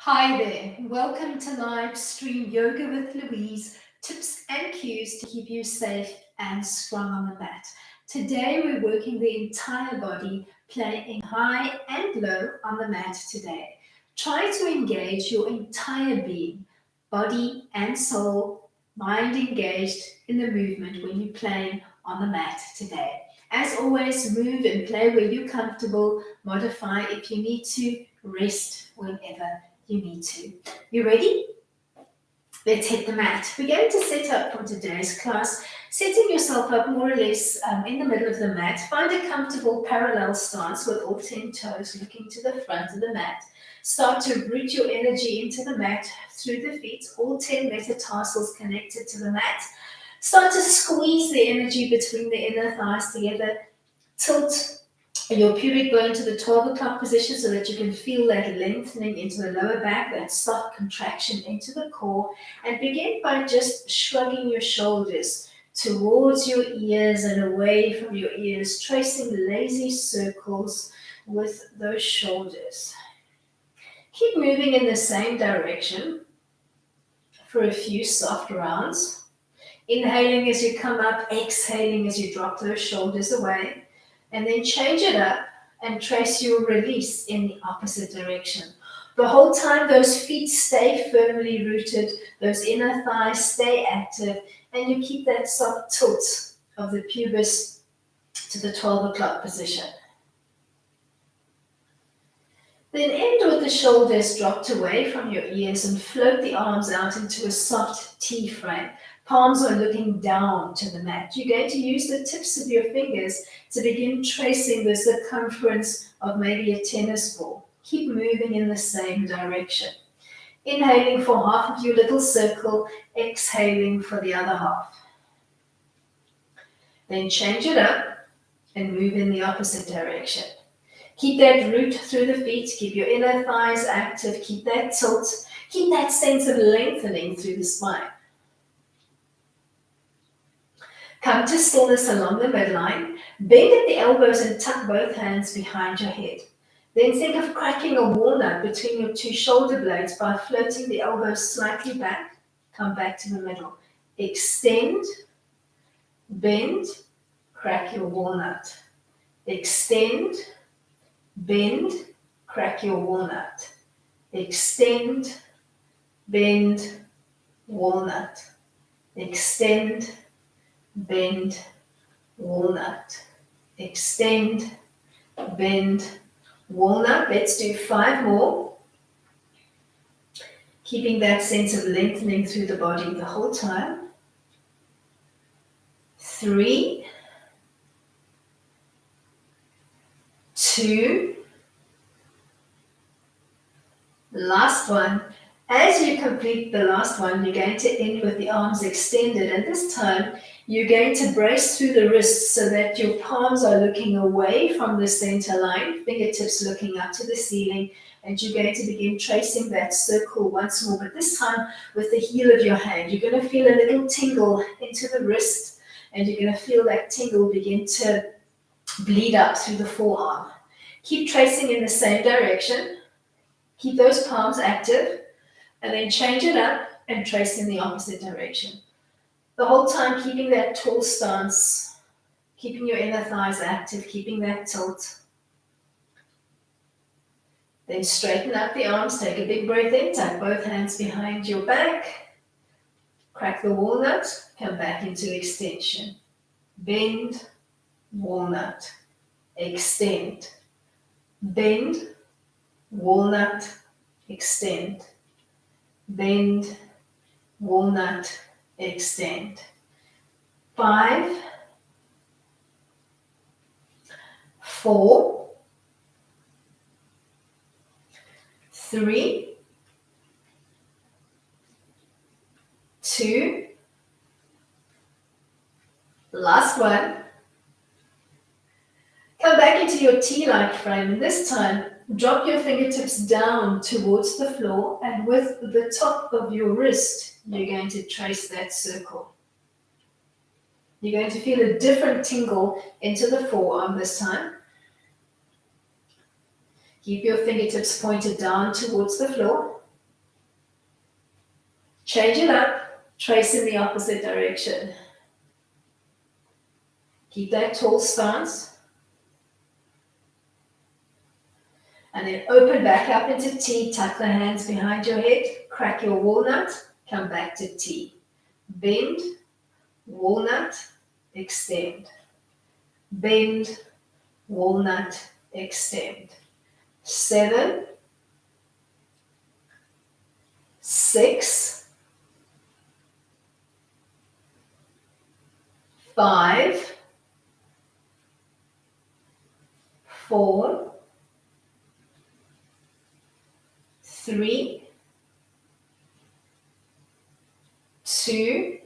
Hi there, welcome to live stream Yoga with Louise, tips and cues to keep you safe and strong on the mat. Today we're working the entire body, playing high and low on the mat today. Try to engage your entire being, body and soul, mind engaged in the movement when you're playing on the mat today. As always, move and play where you're comfortable, modify if you need to, rest whenever you need to. You ready? Let's hit the mat. We're going to set up for today's class, setting yourself up more or less in the middle of the mat. Find a comfortable parallel stance with all 10 toes looking to the front of the mat. Start to root your energy into the mat through the feet, all 10 metatarsals connected to the mat. Start to squeeze the energy between the inner thighs together. Tilt your pubic bone to the 12 o'clock position so that you can feel that lengthening into the lower back, that soft contraction into the core, and begin by just shrugging your shoulders towards your ears and away from your ears, tracing lazy circles with those shoulders. Keep moving in the same direction for a few soft rounds. Inhaling as you come up, exhaling as you drop those shoulders away. And then change it up and trace your release in the opposite direction. The whole time those feet stay firmly rooted, those inner thighs stay active, and you keep that soft tilt of the pubis to the 12 o'clock position. Then end with the shoulders dropped away from your ears and float the arms out into a soft T frame. Palms are looking down to the mat. You're going to use the tips of your fingers to begin tracing the circumference of maybe a tennis ball. Keep moving in the same direction. Inhaling for half of your little circle, exhaling for the other half. Then change it up and move in the opposite direction. Keep that root through the feet, keep your inner thighs active, keep that tilt, keep that sense of lengthening through the spine. Come to stillness along the midline, bend at the elbows and tuck both hands behind your head. Then think of cracking a walnut between your two shoulder blades by floating the elbows slightly back, come back to the middle. Extend, bend, crack your walnut. Extend, bend, crack your walnut. Extend, bend, walnut. Extend, bend, walnut. Extend, bend, walnut. Let's do 5 more. Keeping that sense of lengthening through the body the whole time. 3, 2, last one. As you complete the last one, you're going to end with the arms extended, and this time you're going to brace through the wrists so that your palms are looking away from the center line, fingertips looking up to the ceiling, and you're going to begin tracing that circle once more, but this time with the heel of your hand. You're going to feel a little tingle into the wrist, and you're going to feel that tingle begin to bleed up through the forearm. Keep tracing in the same direction. Keep those palms active. And then change it up and trace in the opposite direction. The whole time keeping that tall stance, keeping your inner thighs active, keeping that tilt. Then straighten up the arms, take a big breath in, tuck both hands behind your back, crack the walnut, come back into extension. Bend, walnut, extend. Bend, walnut, extend. Bend, walnut, extend. 5, 4, 3, 2, last one. Come back into your T-like frame, and this time drop your fingertips down towards the floor, and with the top of your wrist, you're going to trace that circle. You're going to feel a different tingle into the forearm this time. Keep your fingertips pointed down towards the floor. Change it up, trace in the opposite direction. Keep that tall stance. And then open back up into T, tuck the hands behind your head, crack your walnut, come back to T. Bend, walnut, extend. Bend, walnut, extend. 7, 6, 5, 4, 3, 2,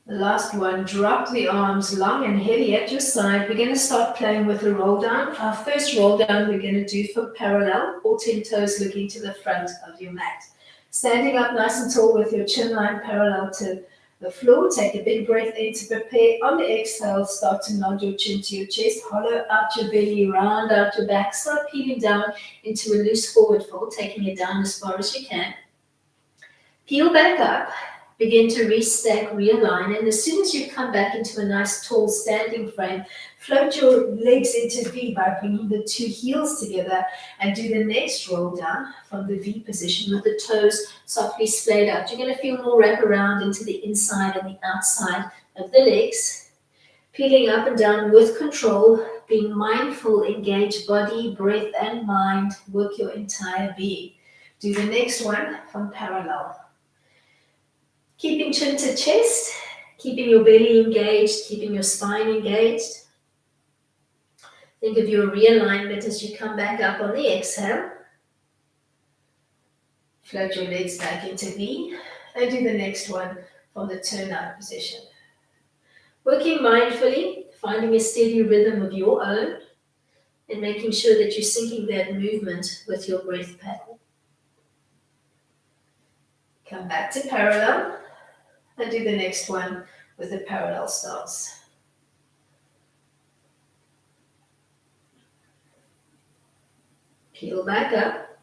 the last one. Drop the arms long and heavy at your side. We're going to start playing with a roll down. Our first roll down we're going to do for parallel, all 10 toes looking to the front of your mat. Standing up nice and tall with your chin line parallel to the floor. Take a big breath in to prepare. On the exhale, start to nod your chin to your chest. Hollow out your belly, round out your back. Start peeling down into a loose forward fold, taking it down as far as you can. Peel back up. Begin to restack, realign, and as soon as you come back into a nice tall standing frame, float your legs into V by bringing the two heels together and do the next roll down from the V position with the toes softly splayed out. You're going to feel more wrap around into the inside and the outside of the legs. Peeling up and down with control, being mindful, engage body, breath, and mind. Work your entire being. Do the next one from parallel. Keeping chin to chest, keeping your belly engaged, keeping your spine engaged. Think of your realignment as you come back up on the exhale. Float your legs back into V and do the next one from the turnout position. Working mindfully, finding a steady rhythm of your own and making sure that you're syncing that movement with your breath pattern. Come back to parallel. And do the next one with a parallel stance. Peel back up.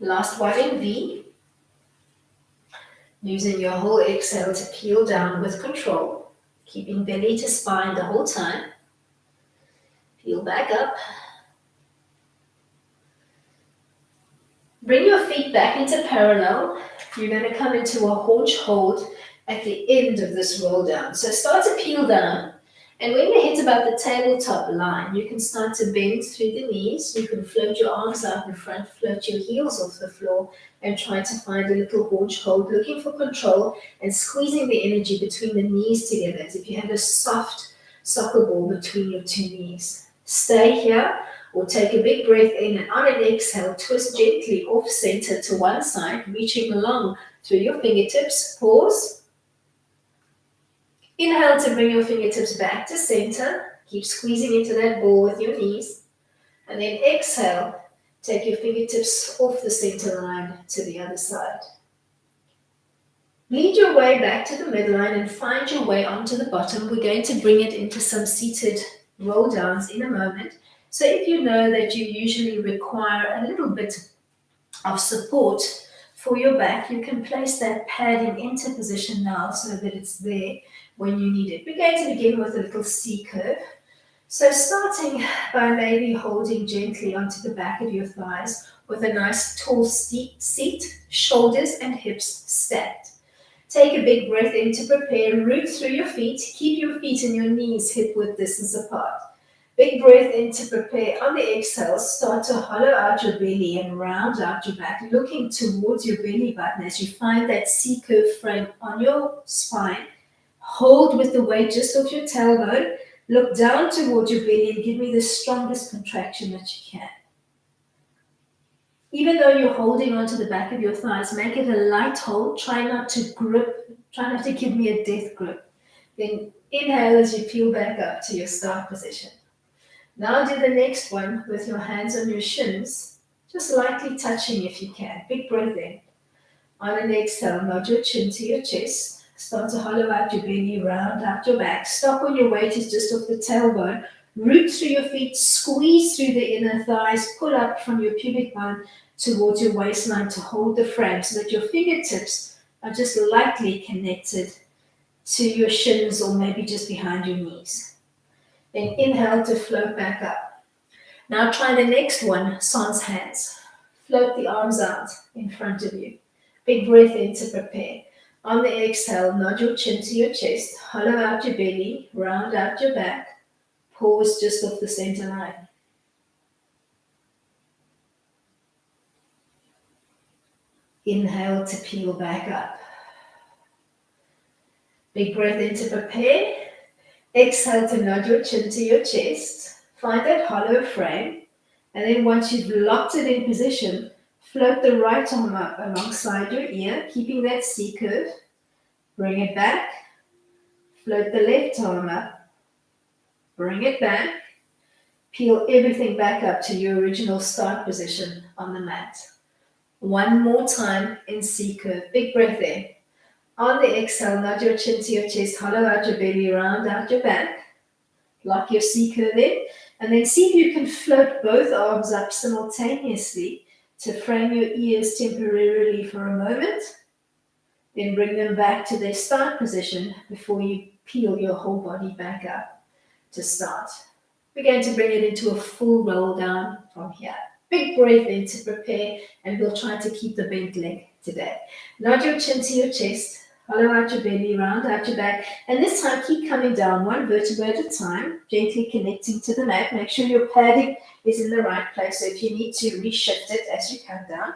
Last one in V. Using your whole exhale to peel down with control, keeping belly to spine the whole time. Peel back up. Bring your feet back into parallel. You're going to come into a haunch hold at the end of this roll down. So start to peel down. And when you hit about the tabletop line, you can start to bend through the knees. You can float your arms out in front, float your heels off the floor, and try to find a little haunch hold, looking for control and squeezing the energy between the knees together as if you had a soft soccer ball between your two knees. Stay here. Or take a big breath in and on an exhale, twist gently off center to one side, reaching along through your fingertips. Pause. Inhale to bring your fingertips back to center. Keep squeezing into that ball with your knees. And then exhale, take your fingertips off the center line to the other side. Lead your way back to the midline and find your way onto the bottom. We're going to bring it into some seated roll downs in a moment. So if you know that you usually require a little bit of support for your back, you can place that padding into position now so that it's there when you need it. We're going to begin with a little C curve. So starting by maybe holding gently onto the back of your thighs with a nice tall seat, shoulders and hips stacked. Take a big breath in to prepare, root through your feet, keep your feet and your knees hip-width distance apart. Big breath in to prepare. On the exhale, start to hollow out your belly and round out your back, looking towards your belly button as you find that C-curve frame on your spine. Hold with the weight just off your tailbone. Look down towards your belly and give me the strongest contraction that you can. Even though you're holding onto the back of your thighs, make it a light hold. Try not to grip. Try not to give me a death grip. Then inhale as you peel back up to your start position. Now do the next one with your hands on your shins, just lightly touching if you can. Big breath in. On an exhale, nod your chin to your chest. Start to hollow out your belly, round out your back. Stop when your weight is just off the tailbone. Root through your feet, squeeze through the inner thighs, pull up from your pubic bone towards your waistline to hold the frame so that your fingertips are just lightly connected to your shins or maybe just behind your knees. Then inhale to float back up. Now try the next one, sans hands. Float the arms out in front of you. Big breath in to prepare. On the exhale, nod your chin to your chest, hollow out your belly, round out your back. Pause just off the center line. Inhale to peel back up. Big breath in to prepare. Exhale to nod your chin to your chest. Find that hollow frame. And then once you've locked it in position, float the right arm up alongside your ear, keeping that C curve. Bring it back. Float the left arm up. Bring it back. Peel everything back up to your original start position on the mat. One more time in C curve. Big breath in. On the exhale, nod your chin to your chest, hollow out your belly, round out your back. Lock your C curve in. And then see if you can float both arms up simultaneously to frame your ears temporarily for a moment. Then bring them back to their start position before you peel your whole body back up to start. We're going to bring it into a full roll down from here. Big breath in to prepare, and we'll try to keep the bent leg today. Nod your chin to your chest, hollow out your belly, round out your back, and this time keep coming down one vertebra at a time, gently connecting to the mat. Make sure your padding is in the right place, so if you need to reshift it as you come down,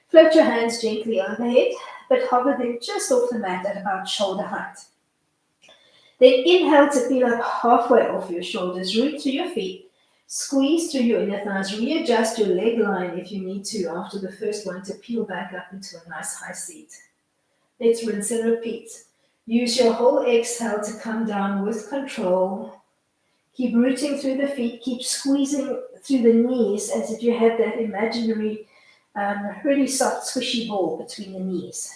float your hands gently overhead, but hover them just off the mat at about shoulder height. Then inhale to peel up halfway off your shoulders, root through your feet, squeeze through your inner thighs, readjust your leg line if you need to after the first one to peel back up into a nice high seat. Let's rinse and repeat. Use your whole exhale to come down with control. Keep rooting through the feet, keep squeezing through the knees as if you had that imaginary, really soft, squishy ball between the knees.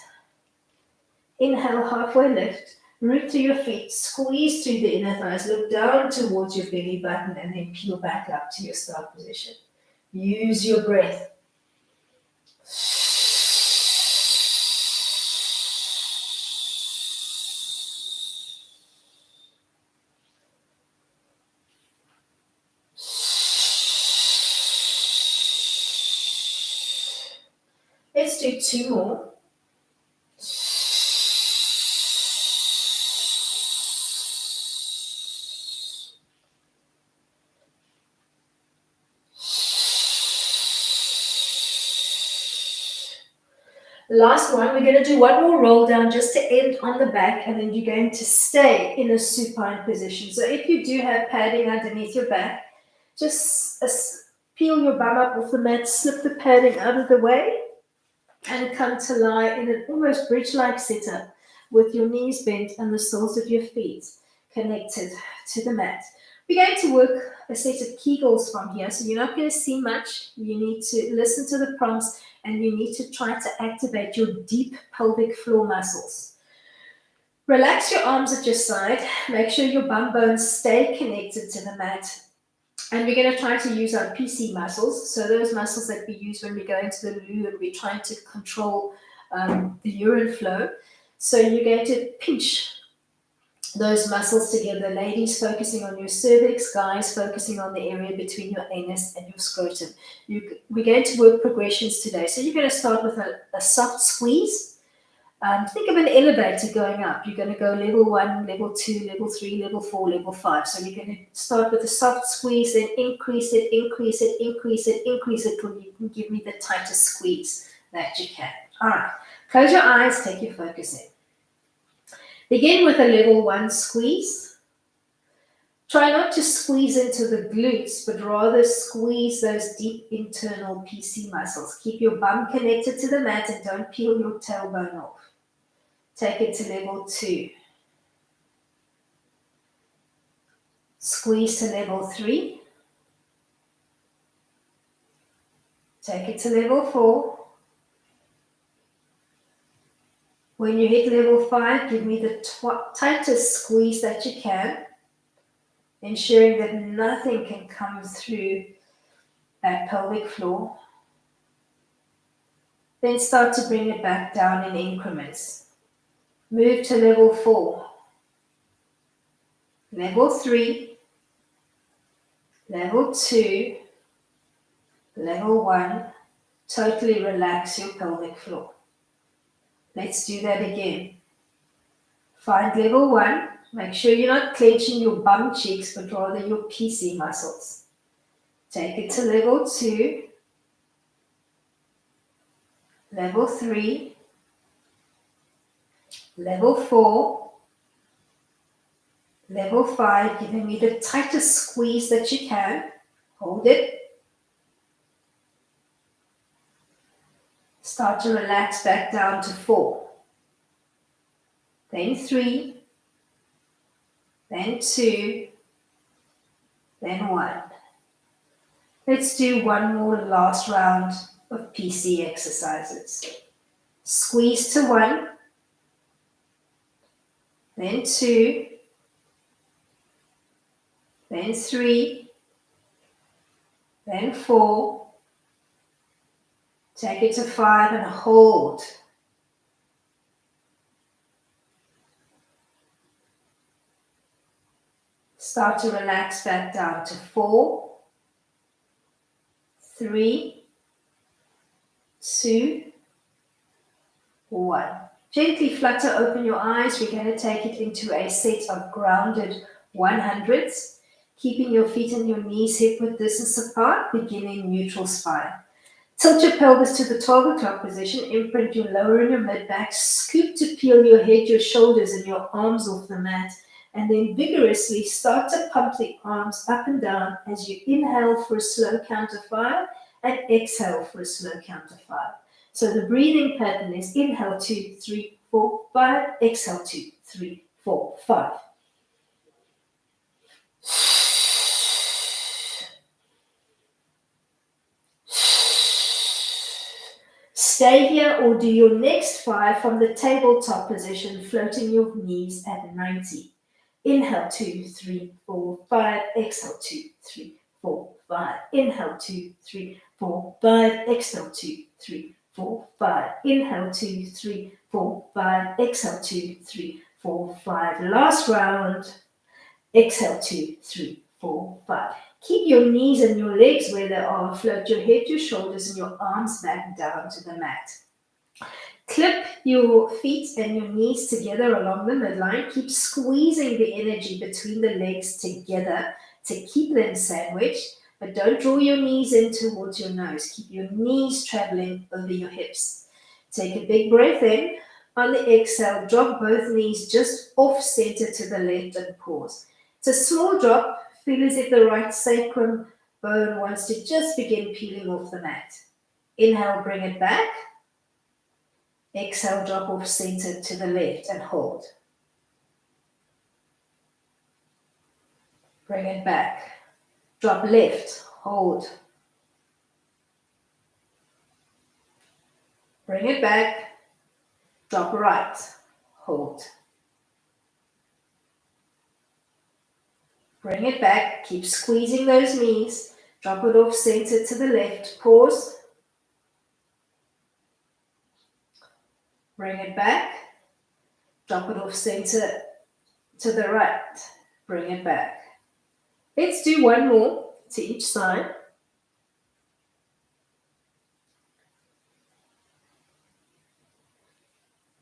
Inhale, halfway lift. Root through your feet, squeeze through the inner thighs, look down towards your belly button, and then peel back up to your start position. Use your breath. Let's do two more. Last one, we're going to do one more roll down just to end on the back, and then you're going to stay in a supine position. So if you do have padding underneath your back, just peel your bum up off the mat, slip the padding out of the way, and come to lie in an almost bridge-like setup with your knees bent and the soles of your feet connected to the mat. We're going to work a set of Kegels from here, so you're not going to see much. You need to listen to the prompts, and you need to try to activate your deep pelvic floor muscles. Relax your arms at your side. Make sure your bum bones stay connected to the mat. And we're going to try to use our PC muscles, so those muscles that we use when we go into the loo and we're trying to control the urine flow. So you're going to pinch those muscles together. Ladies, focusing on your cervix, guys, focusing on the area between your anus and your scrotum. We're going to work progressions today. So you're going to start with a soft squeeze. Think of an elevator going up. You're going to go level 1, level 2, level 3, level 4, level 5. So you're going to start with a soft squeeze, then increase it, increase it, increase it, increase it till you can give me the tightest squeeze that you can. All right. Close your eyes, take your focus in. Begin with a level 1 squeeze. Try not to squeeze into the glutes, but rather squeeze those deep internal PC muscles. Keep your bum connected to the mat and don't peel your tailbone off. Take it to level 2. Squeeze to level 3. Take it to level 4. When you hit level 5, give me the tightest squeeze that you can. ensuring that nothing can come through that pelvic floor. Then start to bring it back down in increments. Move to level 4, level 3, level 2, level 1. Totally relax your pelvic floor. Let's do that again. Find level 1. Make sure you're not clenching your bum cheeks, but rather your PC muscles. Take it to level 2, level 3, level 4, level 5, giving me the tightest squeeze that you can. Hold it. Start to relax back down to 4. Then 3, then 2, then 1. Let's do one more last round of PC exercises. Squeeze to 1, then 2, then 3, then 4. Take it to 5 and hold. Start to relax back down to 4, 3, 2, 1. Gently flutter open your eyes. We're going to take it into a set of grounded 100s, keeping your feet and your knees hip width distance apart, beginning neutral spine. Tilt your pelvis to the 12 o'clock position, imprint your lower and your mid back, scoop to peel your head, your shoulders and your arms off the mat, and then vigorously start to pump the arms up and down as you inhale for a slow count of 5 and exhale for a slow count of 5. So the breathing pattern is inhale 2, 3, 4, 5, exhale 2, 3, 4, 5. Stay here or do your next 5 from the tabletop position, floating your knees at 90. Inhale 2, 3, 4, 5, exhale 2, 3, 4, 5. Inhale 2, 3, 4, 5, exhale 2, 3, 4, 5. Inhale 2, 3, 4, 5, exhale 2, 3, 4, 5. Last round. Exhale 2, 3, 4, 5. Keep your knees and your legs where they are. Float your head, your shoulders, and your arms back down to the mat. Clip your feet and your knees together along the midline. Keep squeezing the energy between the legs together to keep them sandwiched, but don't draw your knees in towards your nose. Keep your knees traveling over your hips. Take a big breath in. On the exhale, drop both knees just off center to the left and pause. It's a small drop. Feel as if the right sacrum bone wants to just begin peeling off the mat. Inhale, bring it back. Exhale, drop off center to the left and hold. Bring it back. Drop left, hold. Bring it back. Drop right, hold. Bring it back. Keep squeezing those knees. Drop it off center to the left. Pause. Bring it back. Drop it off center to the right. Bring it back. Let's do one more to each side.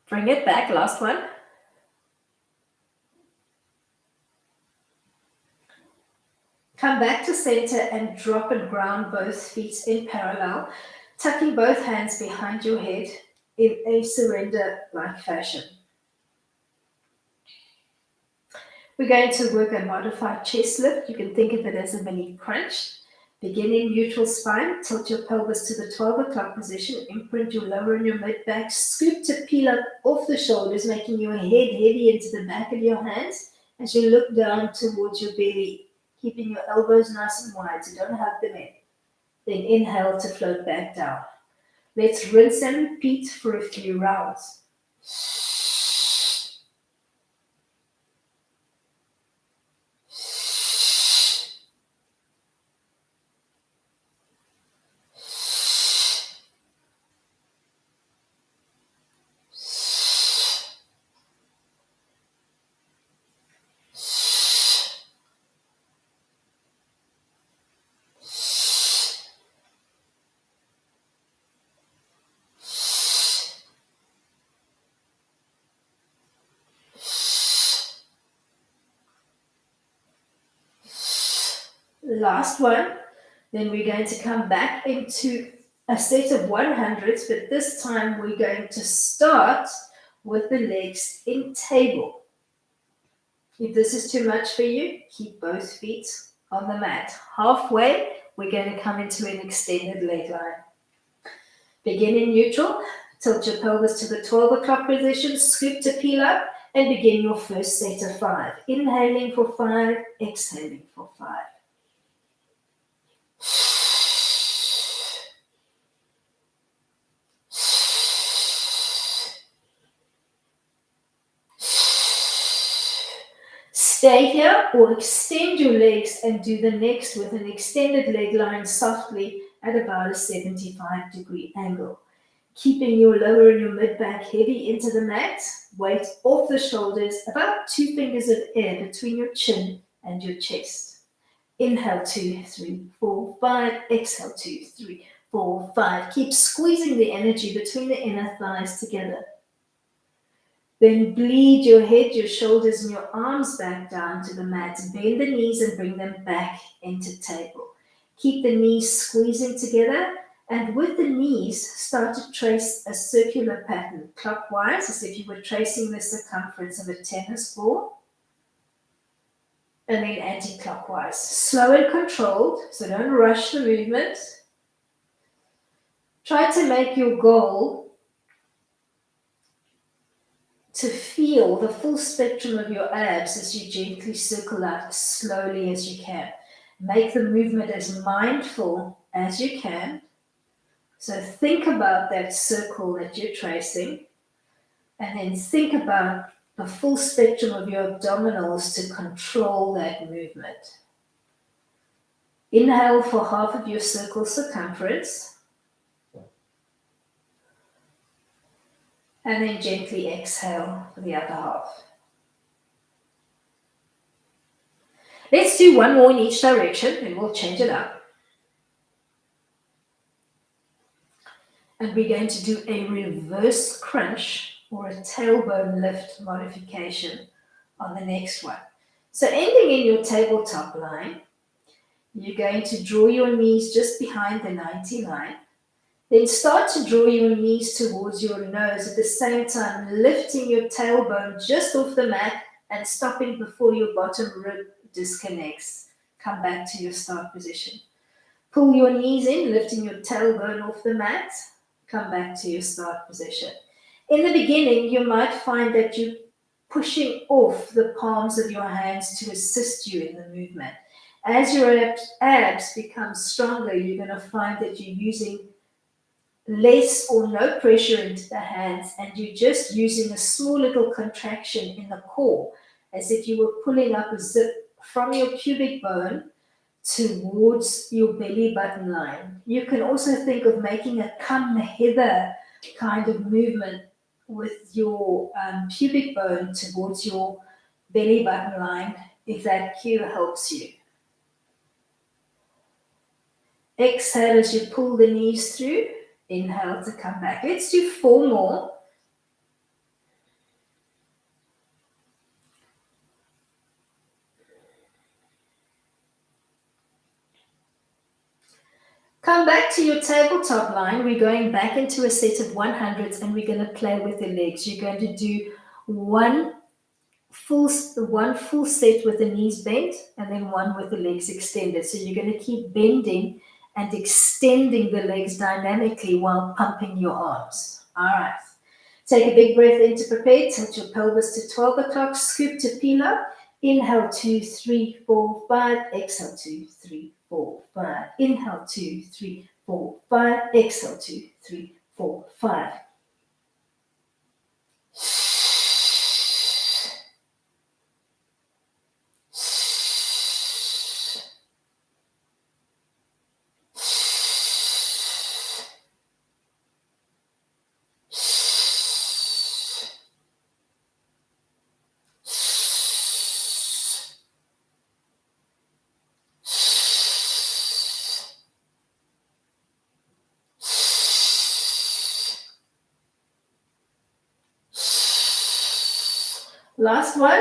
Bring it back. Last one. Come back to center and drop and ground both feet in parallel, tucking both hands behind your head in a surrender-like fashion. We're going to work a modified chest lift. You can think of it as a mini crunch. Begin in neutral spine. Tilt your pelvis to the 12 o'clock position. Imprint your lower and your mid back. Scoop to peel up off the shoulders, making your head heavy into the back of your hands as you look down towards your belly, keeping your elbows nice and wide, so don't hug them in. Then inhale to float back down. Let's rinse and repeat for a few rounds. Last one. Then we're going to come back into a set of 100s, but this time we're going to start with the legs in table. If this is too much for you, keep both feet on the mat. Halfway, we're going to come into an extended leg line. Begin in neutral, tilt your pelvis to the 12 o'clock position, scoop to peel up, and begin your first set of 5. Inhaling for 5, exhaling for 5. Stay here or extend your legs and do the next with an extended leg line softly at about a 75-degree angle. Keeping your lower and your mid back heavy into the mat, weight off the shoulders, about 2 fingers of air between your chin and your chest. Inhale, 2, 3, 4, 5. Exhale, 2, 3, 4, 5. Keep squeezing the energy between the inner thighs together. Then bleed your head, your shoulders, and your arms back down to the mat. Bend the knees and bring them back into table. Keep the knees squeezing together, and with the knees, start to trace a circular pattern, clockwise, as if you were tracing the circumference of a tennis ball, and then anti-clockwise. Slow and controlled, so don't rush the movement. Try to make your goal to feel the full spectrum of your abs as you gently circle out as slowly as you can. Make the movement as mindful as you can. So think about that circle that you're tracing, and then think about the full spectrum of your abdominals to control that movement. Inhale for half of your circle circumference, and then gently exhale for the other half. Let's do one more in each direction, and we'll change it up. And we're going to do a reverse crunch or a tailbone lift modification on the next one. So ending in your tabletop line, you're going to draw your knees just behind the 90 line. Then start to draw your knees towards your nose, at the same time lifting your tailbone just off the mat and stopping before your bottom rib disconnects. Come back to your start position. Pull your knees in, lifting your tailbone off the mat. Come back to your start position. In the beginning, you might find that you're pushing off the palms of your hands to assist you in the movement. As your abs become stronger, you're going to find that you're using less or no pressure into the hands, and you're just using a small little contraction in the core, as if you were pulling up a zip from your pubic bone towards your belly button line. You can also think of making a come hither kind of movement with your pubic bone towards your belly button line, if that cue helps you. Exhale as you pull the knees through. Inhale to come back. Let's do 4 more. Come back to your tabletop line. We're going back into a set of 100s, and we're going to play with the legs. You're going to do one full set with the knees bent, and then one with the legs extended. So you're going to keep bending and extending the legs dynamically while pumping your arms. All right. Take a big breath in to prepare. Tilt your pelvis to 12 o'clock. Scoop to peel up. Inhale, 2, 3, 4, 5. Exhale, 2, 3, 4, 5. Inhale, 2, 3, 4, 5. Exhale, 2, 3, 4, 5. Last one.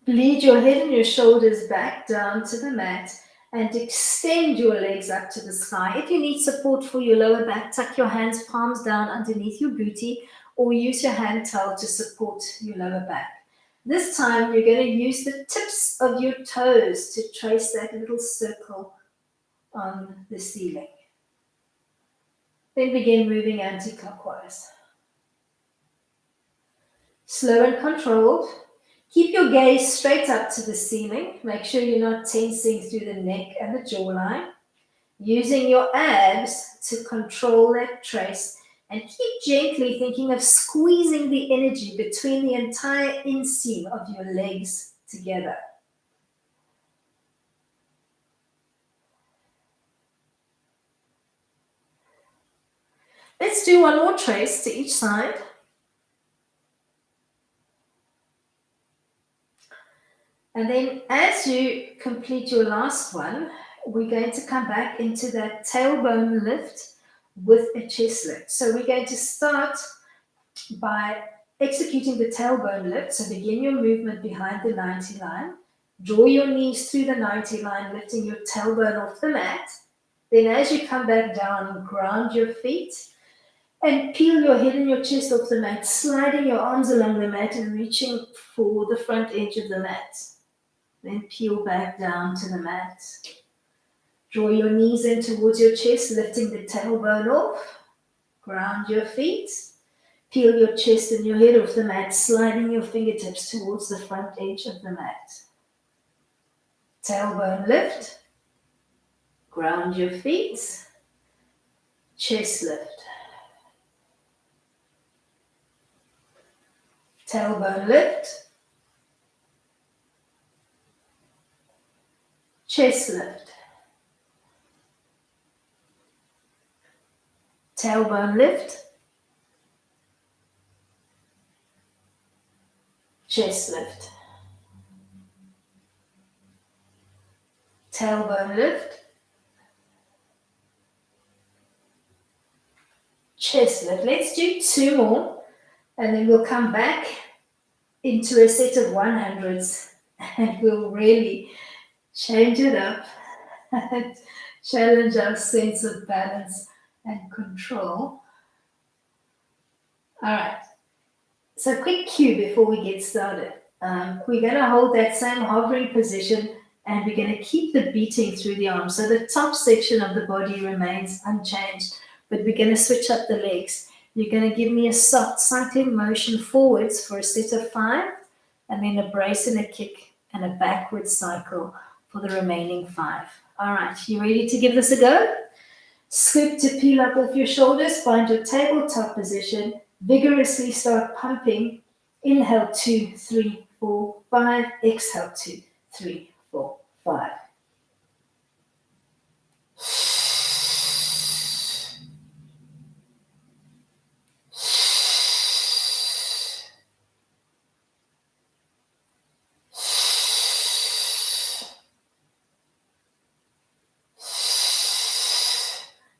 Lead your head and your shoulders back down to the mat and extend your legs up to the sky. If you need support for your lower back, tuck your hands palms down underneath your booty or use your hand towel to support your lower back. This time you're going to use the tips of your toes to trace that little circle on the ceiling. Then begin moving anti-clockwise. Slow and controlled. Keep your gaze straight up to the ceiling. Make sure you're not tensing through the neck and the jawline. Using your abs to control that trace, and keep gently thinking of squeezing the energy between the entire inseam of your legs together. Let's do one more trace to each side. And then as you complete your last one, we're going to come back into that tailbone lift with a chest lift. So we're going to start by executing the tailbone lift. So begin your movement behind the 90 line. Draw your knees through the 90 line, lifting your tailbone off the mat. Then as you come back down, ground your feet and peel your head and your chest off the mat, sliding your arms along the mat and reaching for the front edge of the mat. Then peel back down to the mat. Draw your knees in towards your chest, lifting the tailbone off. Ground your feet. Peel your chest and your head off the mat, sliding your fingertips towards the front edge of the mat. Tailbone lift. Ground your feet. Chest lift. Tailbone lift. Chest lift. Tailbone lift. Chest lift. Tailbone lift. Chest lift. Let's do two more and then we'll come back into a set of 100s and we'll really change it up and challenge our sense of balance and control. All right, so quick cue before we get started. We're going to hold that same hovering position and we're going to keep the beating through the arms. So the top section of the body remains unchanged, but we're going to switch up the legs. You're going to give me a soft cycling motion forwards for a set of 5, and then a brace and a kick and a backward cycle for the remaining 5. All right, you ready to give this a go? Scoop to peel up off your shoulders, find your tabletop position, vigorously start pumping. Inhale, 2, 3, 4, 5. Exhale, 2, 3, 4, 5.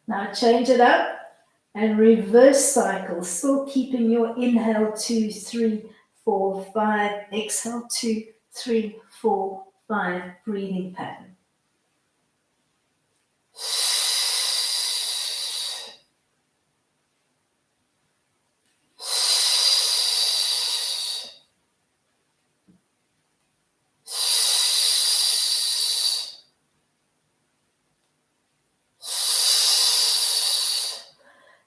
Now change it up and reverse cycle, still keeping your inhale 2, 3, 4, 5. Exhale 2, 3, 4, 5. Breathing pattern.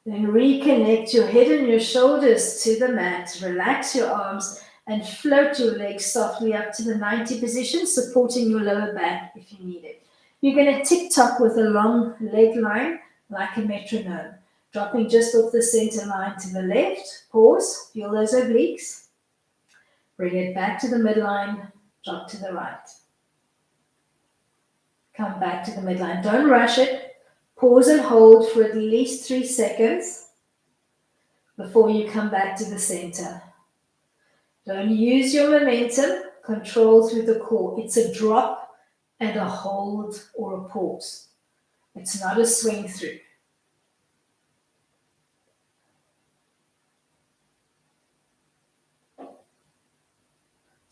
Then reconnect your head and your shoulders to the mat. Relax your arms and float your legs softly up to the 90 position, supporting your lower back if you need it. You're going to tick-tock with a long leg line like a metronome, dropping just off the center line to the left. Pause, feel those obliques. Bring it back to the midline, drop to the right. Come back to the midline. Don't rush it. Pause and hold for at least 3 seconds before you come back to the center. Don't use your momentum. Control through the core. It's a drop and a hold or a pause. It's not a swing through.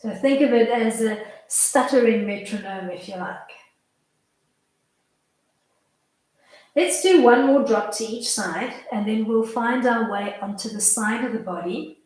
So think of it as a stuttering metronome, if you like. Let's do one more drop to each side, and then we'll find our way onto the side of the body.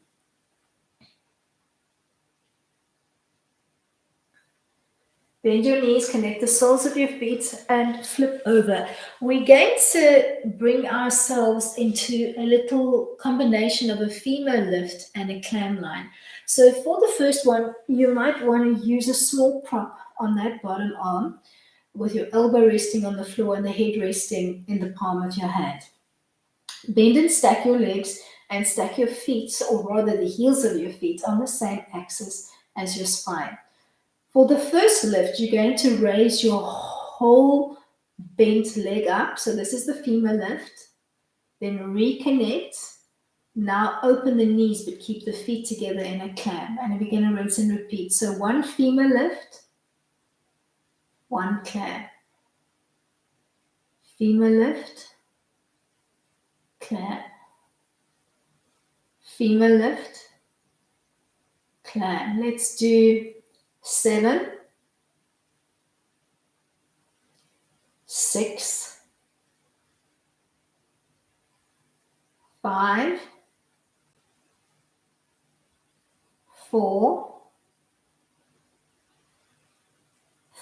Bend your knees, connect the soles of your feet, and flip over. We're going to bring ourselves into a little combination of a femur lift and a clam line. So for the first one, you might want to use a small prop on that bottom arm with your elbow resting on the floor and the head resting in the palm of your hand. Bend and stack your legs and stack your feet, or rather the heels of your feet, on the same axis as your spine. For the first lift, you're going to raise your whole bent leg up. So this is the femur lift. Then reconnect. Now open the knees, but keep the feet together in a clam. And we're going to rinse and repeat. So one femur lift, one clam. Femur lift, clam. Femur lift, clam. Let's do 7, 6, 5, 4,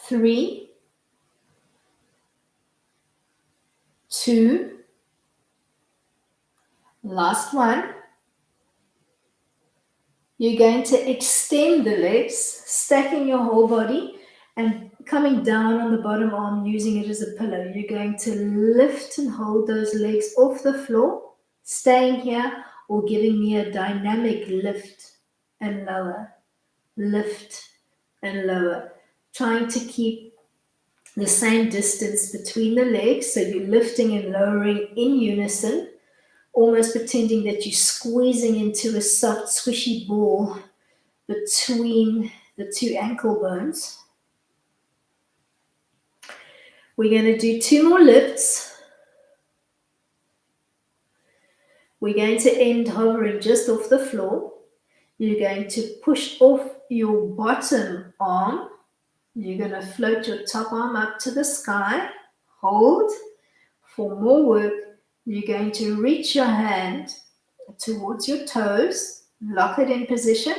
3, 2, last one. You're going to extend the legs, stacking your whole body and coming down on the bottom arm, using it as a pillow. You're going to lift and hold those legs off the floor, staying here, or giving me a dynamic lift and lower, lift and lower. Trying to keep the same distance between the legs, so you're lifting and lowering in unison, almost pretending that you're squeezing into a soft, squishy ball between the two ankle bones. We're going to do 2 more lifts. We're going to end hovering just off the floor. You're going to push off your bottom arm. You're going to float your top arm up to the sky. Hold. For more work, you're going to reach your hand towards your toes, lock it in position,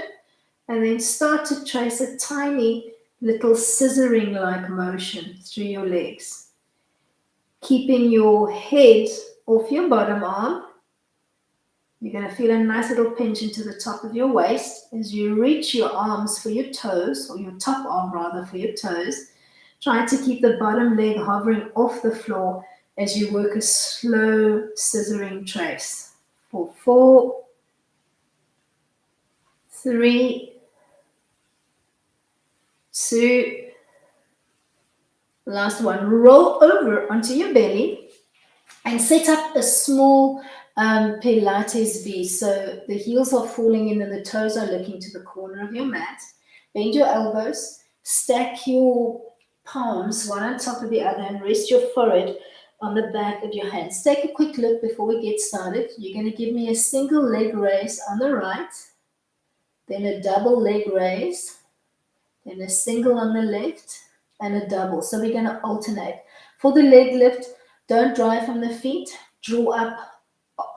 and then start to trace a tiny little scissoring-like motion through your legs. Keeping your head off your bottom arm, you're going to feel a nice little pinch into the top of your waist as you reach your arms for your toes, or your top arm rather for your toes. Try to keep the bottom leg hovering off the floor as you work a slow scissoring trace. For 4, 3, 2, last one. Roll over onto your belly and set up a small Pilates V. So the heels are falling in and the toes are looking to the corner of your mat. Bend your elbows, stack your palms one on top of the other, and rest your forehead on the back of your hands. Take a quick look before we get started. You're going to give me a single leg raise on the right, then a double leg raise, then a single on the left, and a double. So we're going to alternate. For the leg lift, don't drive from the feet, draw up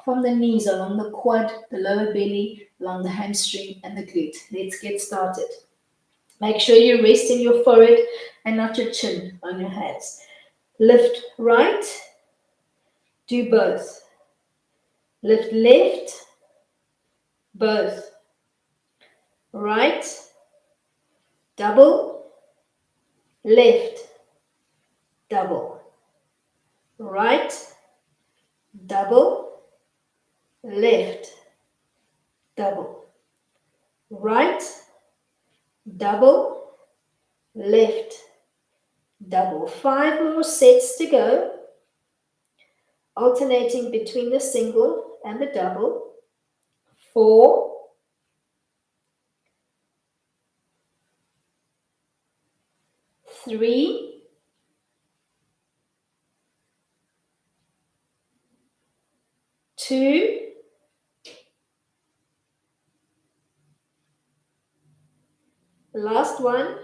from the knees along the quad, the lower belly, along the hamstring and the glute. Let's get started. Make sure you're resting your forehead and not your chin on your hands. Lift right, do both. Lift left, both. Right, double, left, double. Right, double, left, double. Right, double, left, double. 5 more sets to go, alternating between the single and the double. 4, 3, 2, Last one.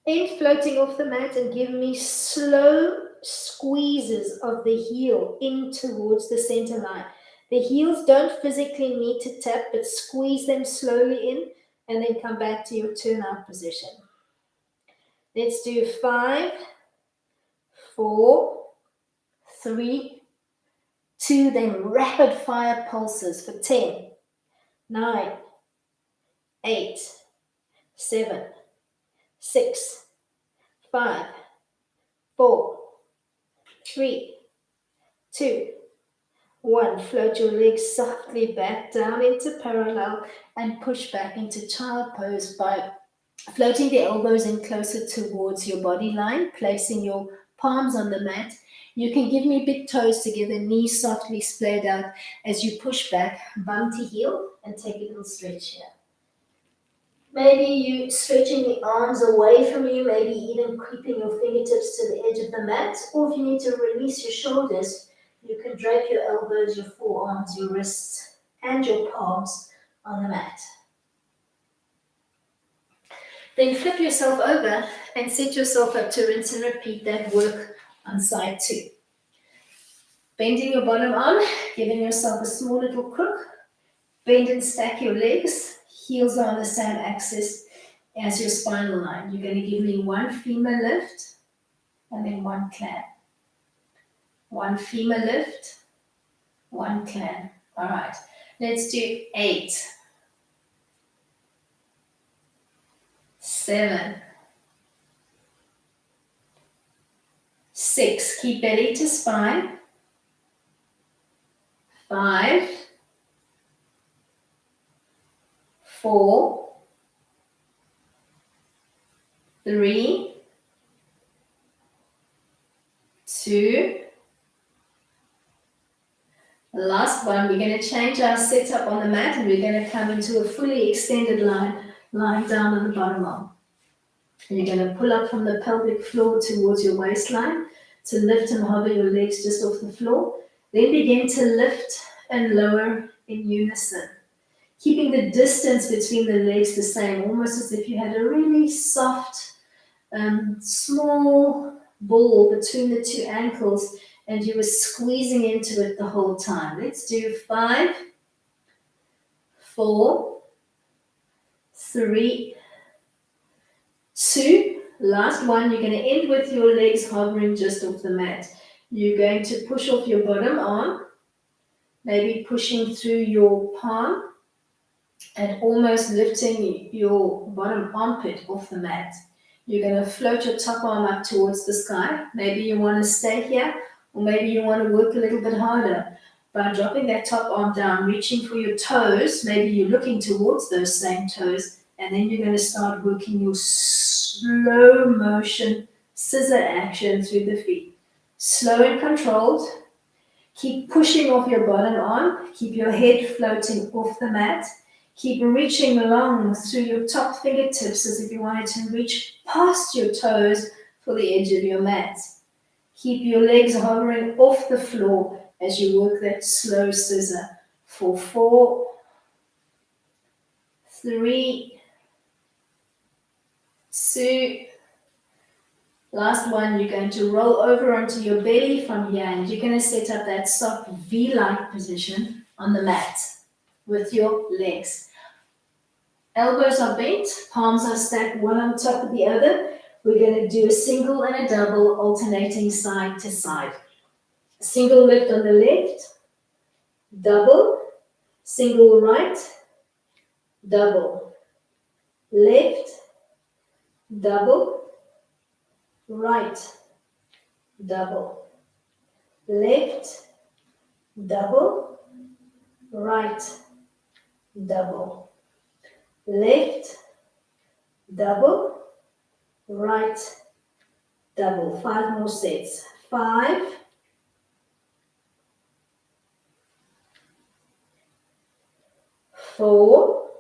End floating off the mat and give me slow squeezes of the heel in towards the center line. The heels don't physically need to tap, but squeeze them slowly in and then come back to your turnout position. Let's do 5, 4, 3, 2, then rapid fire pulses for 10, 9, 8, 7, 6, 5, 4, 3, 2, 1. Float your legs softly back down into parallel and push back into child pose by floating the elbows in closer towards your body line, placing your palms on the mat. You can give me big toes together, knees softly splayed out as you push back, bum to heel, and take a little stretch here. Maybe you stretching the arms away from you, maybe even creeping your fingertips to the edge of the mat, or if you need to release your shoulders, you can drape your elbows, your forearms, your wrists, and your palms on the mat. Then flip yourself over and set yourself up to rinse and repeat that work on side 2. Bending your bottom arm, giving yourself a small little crook. Bend and stack your legs. Heels are on the same axis as your spinal line. You're going to give me 1 femur lift and then 1 clamp. 1 femur lift, 1 clamp. All right, let's do 8, 7, 6. Keep belly to spine. 5, 4, 3, 2. Last one, we're going to change our setup on the mat and we're going to come into a fully extended line, lying down on the bottom arm. And you're going to pull up from the pelvic floor towards your waistline to lift and hover your legs just off the floor. Then begin to lift and lower in unison, keeping the distance between the legs the same, almost as if you had a really soft, small ball between the 2 ankles and you were squeezing into it the whole time. Let's do 5, 4, 3, 2. Last one, you're going to end with your legs hovering just off the mat. You're going to push off your bottom arm, maybe pushing through your palm and almost lifting your bottom armpit off the mat. You're going to float your top arm up towards the sky. Maybe you want to stay here, or maybe you want to work a little bit harder. By dropping that top arm down, reaching for your toes, maybe you're looking towards those same toes, and then you're going to start working your slow motion scissor action through the feet. Slow and controlled. Keep pushing off your bottom arm. Keep your head floating off the mat. Keep reaching along through your top fingertips as if you wanted to reach past your toes for the edge of your mat. Keep your legs hovering off the floor as you work that slow scissor for 4, 3, 2. Last one, you're going to roll over onto your belly from here and you're going to set up that soft V-like position on the mat with your legs. Elbows are bent, palms are stacked one on top of the other. We're going to do a single and a double alternating side to side. Single lift on the left, double, single right, double, left, double, right, double, left, double, right, double, left, double, right, double. 5 more sets. 5, 4,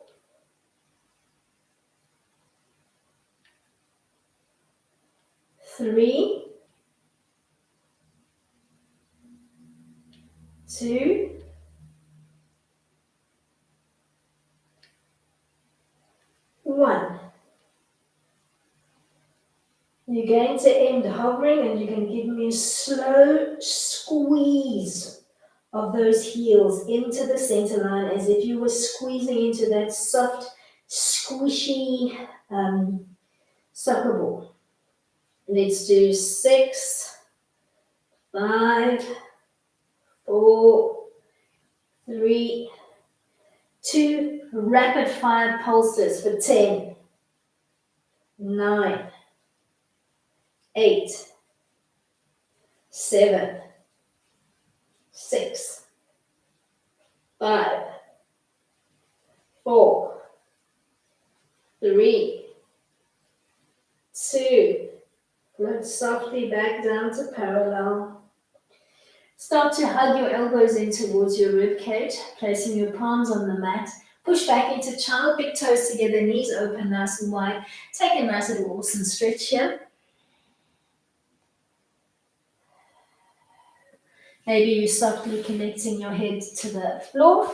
3, 2, 1. You're going to end hovering and you're going to give me a slow squeeze of those heels into the center line as if you were squeezing into that soft, squishy soccer ball. Let's do 6, 5, 4, 3, 2. Rapid fire pulses for 10, 9, 8, 7, 6, 5, 4, 3, 2. Float softly back down to parallel. Start to hug your elbows in towards your rib cage, placing your palms on the mat. Push back into child, big toes together, knees open nice and wide. Take a nice little awesome stretch here. Maybe you're softly connecting your head to the floor.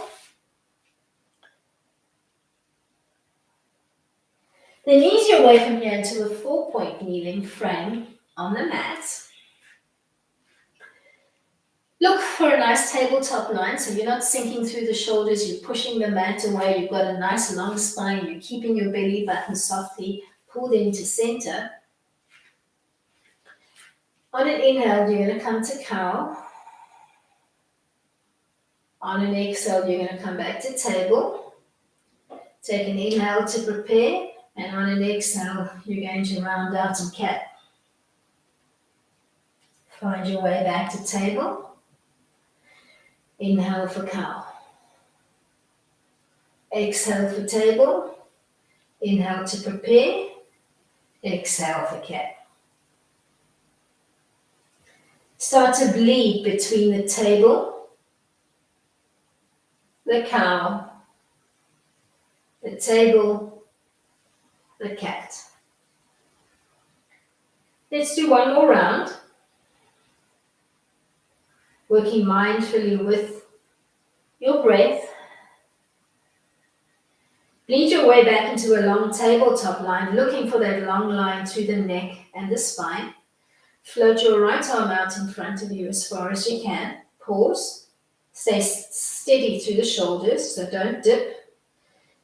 Then ease your way from here into a 4-point kneeling frame on the mat. Look for a nice tabletop line, so you're not sinking through the shoulders, you're pushing the mat away, you've got a nice long spine, you're keeping your belly button softly pulled into center. On an inhale, you're going to come to cow. On an exhale, you're going to come back to table. Take an inhale to prepare, and on an exhale, you're going to round out and cat. Find your way back to table. Inhale for cow. Exhale for table. Inhale to prepare. Exhale for cat. Start to bleed between the table, the cow, the table, the cat. Let's do one more round. Working mindfully with your breath. Bleed your way back into a long tabletop line, looking for that long line through the neck and the spine. Float your right arm out in front of you as far as you can. Pause. Stay steady through the shoulders, so don't dip.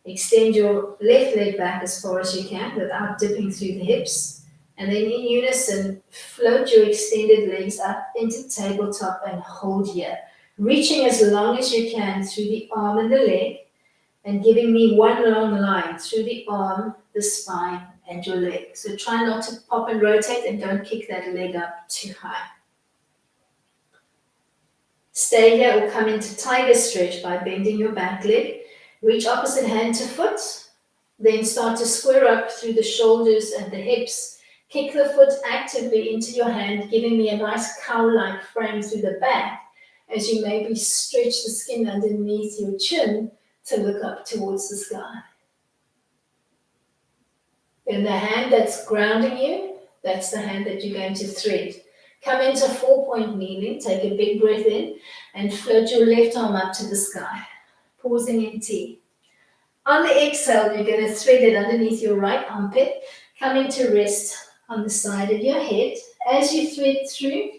Extend your left leg back as far as you can without dipping through the hips. And then in unison, float your extended legs up into tabletop and hold here. Reaching as long as you can through the arm and the leg, and giving me one long line through the arm, the spine, and your leg. So try not to pop and rotate, and don't kick that leg up too high. Stay here or come into tiger stretch by bending your back leg. Reach opposite hand to foot. Then start to square up through the shoulders and the hips. Kick the foot actively into your hand, giving me a nice cow-like frame through the back as you maybe stretch the skin underneath your chin to look up towards the sky. Then the hand that's grounding you, that's the hand that you're going to thread. Come into 4-point kneeling, take a big breath in, and float your left arm up to the sky, pausing in T. On the exhale, you're going to thread it underneath your right armpit, coming to rest on the side of your head. As you thread through,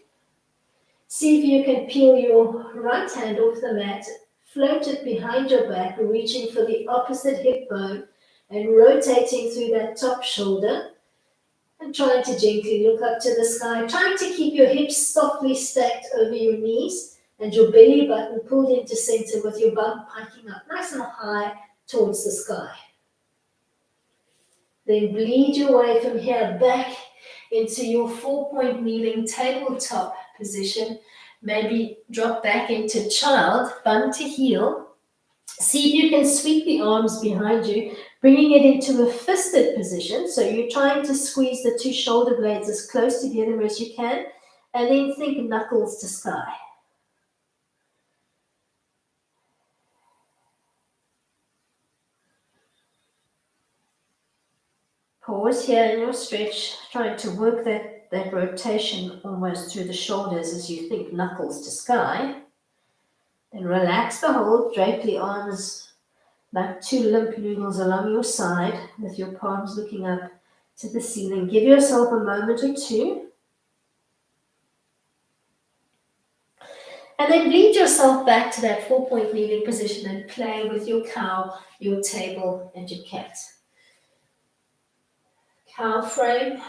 see if you can peel your right hand off the mat, float it behind your back, reaching for the opposite hip bone and rotating through that top shoulder, and trying to gently look up to the sky, trying to keep your hips softly stacked over your knees and your belly button pulled into center with your bum piking up nice and high towards the sky. Then bleed your way from here back into your 4-point kneeling tabletop position. Maybe drop back into child, bum to heel. See if you can sweep the arms behind you, bringing it into a fisted position. So you're trying to squeeze the two shoulder blades as close together as you can, and then think knuckles to sky. Pause here in your stretch, trying to work that rotation almost through the shoulders as you think knuckles to sky. Then relax the hold, drape the arms like two limp noodles along your side with your palms looking up to the ceiling. Give yourself a moment or two. And then lead yourself back to that 4-point kneeling position and play with your cow, your table, and your cat. Cow frame,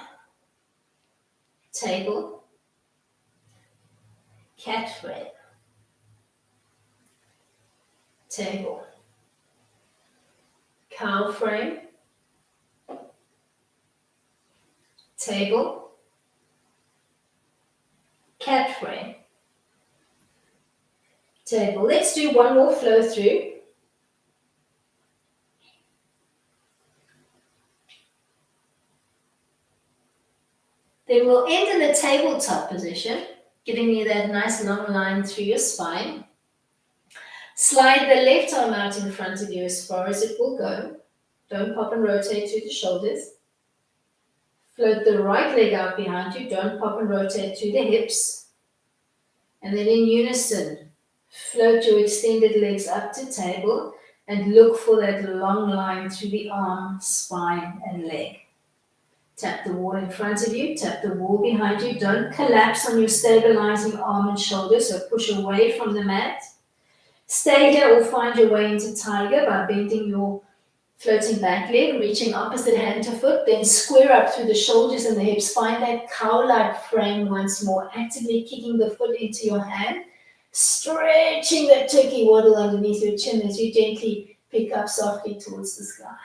table, cat frame, table, cow frame, table, cat frame, table. Let's do one more flow through. Then we'll end in the tabletop position, giving you that nice long line through your spine. Slide the left arm out in front of you as far as it will go. Don't pop and rotate through the shoulders. Float the right leg out behind you. Don't pop and rotate through the hips. And then in unison, float your extended legs up to table and look for that long line through the arm, spine, and leg. Tap the wall in front of you, tap the wall behind you. Don't collapse on your stabilizing arm and shoulder, so push away from the mat. Stay here or find your way into tiger by bending your floating back leg, reaching opposite hand to foot, then square up through the shoulders and the hips. Find that cow-like frame once more, actively kicking the foot into your hand, stretching that turkey waddle underneath your chin as you gently pick up softly towards the sky.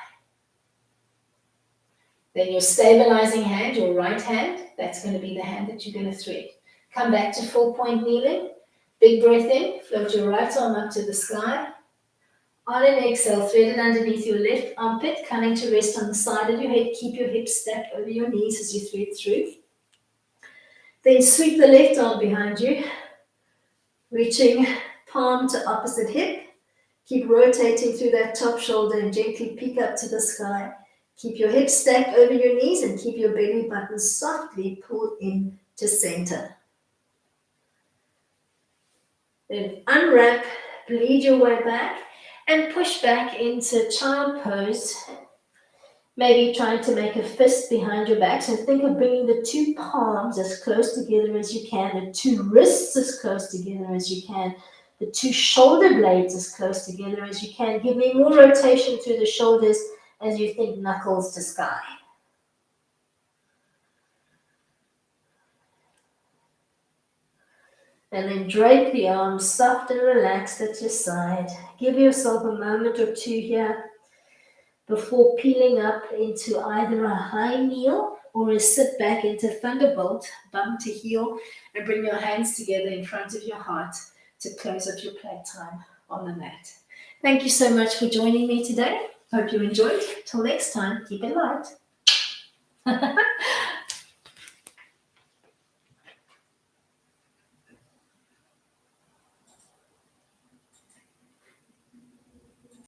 Then your stabilizing hand, your right hand, that's going to be the hand that you're going to thread. Come back to 4-point kneeling. Big breath in, float your right arm up to the sky. On an exhale, thread it underneath your left armpit, coming to rest on the side of your head. Keep your hips stacked over your knees as you thread through. Then sweep the left arm behind you, reaching palm to opposite hip. Keep rotating through that top shoulder and gently peek up to the sky. Keep your hips stacked over your knees and keep your belly button softly pulled in to center. Then unwrap, bleed your way back, and push back into child pose. Maybe trying to make a fist behind your back. So think of bringing the two palms as close together as you can, the two wrists as close together as you can, the two shoulder blades as close together as you can. Give me more rotation through the shoulders as you think knuckles to sky. And then drape the arms soft and relaxed at your side. Give yourself a moment or two here before peeling up into either a high kneel or a sit back into thunderbolt, bum to heel, and bring your hands together in front of your heart to close up your playtime on the mat. Thank you so much for joining me today. Hope you enjoyed. Till next time, keep it light.